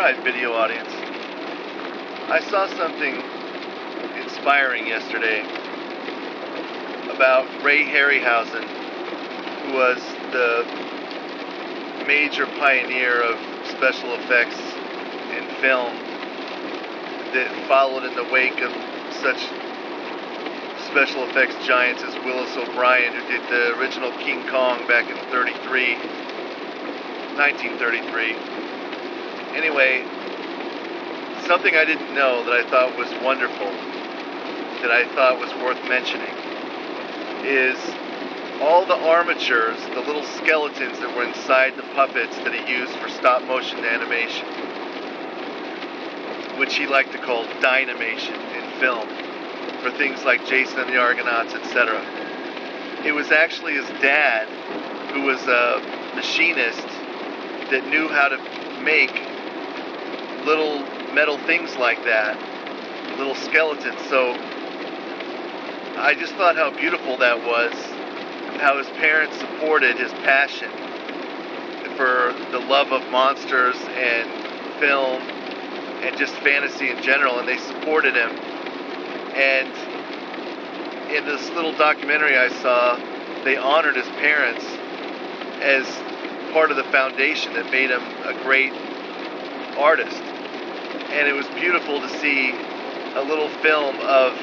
Alright, video audience. I saw something inspiring yesterday about Ray Harryhausen, who was the major pioneer of special effects in film that followed in the wake of such special effects giants as Willis O'Brien, who did the original King Kong back in 1933. Anyway, something I didn't know that I thought was wonderful, that I thought was worth mentioning, is all the armatures, the little skeletons that were inside the puppets that he used for stop motion animation, which he liked to call dynamation in film, for things like Jason and the Argonauts, etc. It was actually his dad, who was a machinist, that knew how to make little metal things like that, little skeletons. So I just thought how beautiful that was, how his parents supported his passion for the love of monsters and film and just fantasy in general, and they supported him. And in this little documentary I saw, they honored his parents as part of the foundation that made him a great artist. And it was beautiful to see a little film of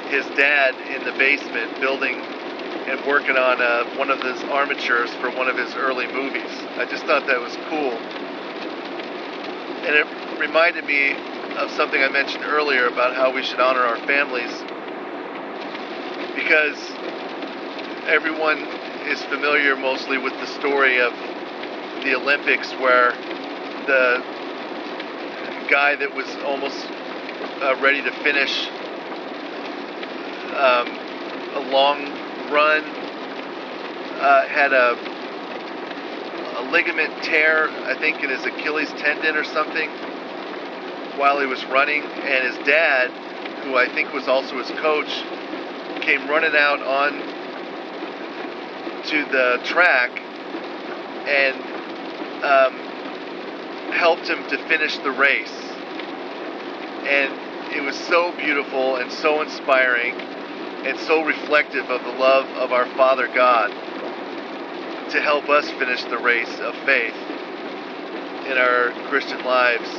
his dad in the basement building and working on one of his armatures for one of his early movies. I just thought that was cool. And it reminded me of something I mentioned earlier about how we should honor our families, because everyone is familiar mostly with the story of the Olympics, where the guy that was almost ready to finish a long run had a ligament tear, I think in his Achilles tendon or something, while he was running, and his dad, who I think was also his coach, came running out on to the track and helped him to finish the race. And it was so beautiful and so inspiring and so reflective of the love of our Father God to help us finish the race of faith in our Christian lives.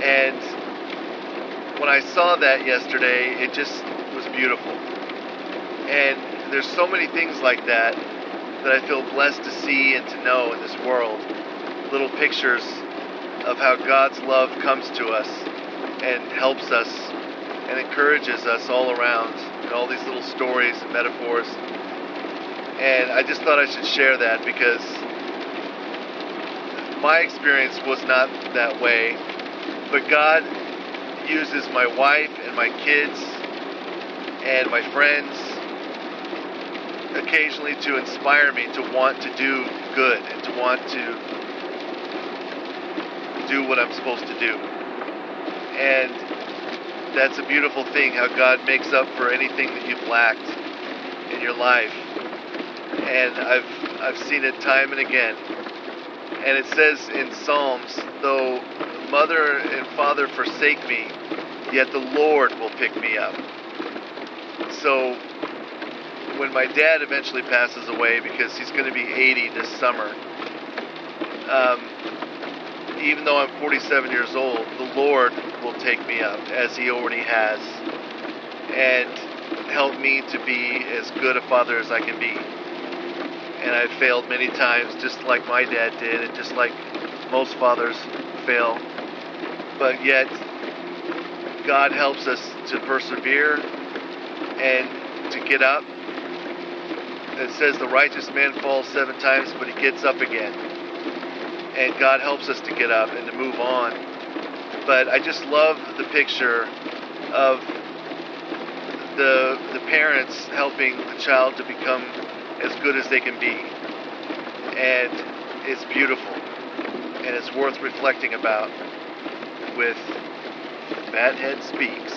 And when I saw that yesterday, it just was beautiful. And there's so many things like that that I feel blessed to see and to know in this world. Little pictures of how God's love comes to us and helps us and encourages us all around, and all these little stories and metaphors. And I just thought I should share that, because my experience was not that way, but God uses my wife and my kids and my friends occasionally to inspire me to want to do good and to want to do what I'm supposed to do. And that's a beautiful thing, how God makes up for anything that you've lacked in your life. And I've seen it time and again. And it says in Psalms, though mother and father forsake me, yet the Lord will pick me up. So when my dad eventually passes away, because he's going to be 80 this summer, even though I'm 47 years old, the Lord will take me up, as he already has, and help me to be as good a father as I can be. And I've failed many times, just like my dad did, and just like most fathers fail. But yet, God helps us to persevere and to get up. It says the righteous man falls 7 times, but he gets up again. And God helps us to get up and to move on. But I just love the picture of the parents helping the child to become as good as they can be. And it's beautiful. And it's worth reflecting about with Fathead Speaks.